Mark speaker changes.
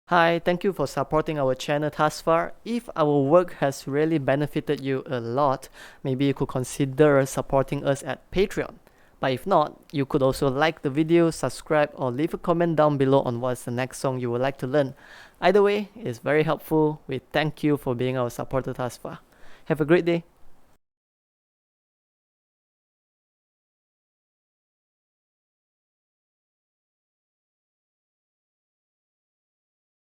Speaker 1: Hi, thank you for supporting our channel thus far. If our work has really benefited you a lot, maybe you could consider supporting us at Patreon. But if not, you could also like the video, subscribe, or leave a comment down below on what's the next song you would like to learn. Either way, it's very helpful. We thank you for being our supporter thus far. Have a great day.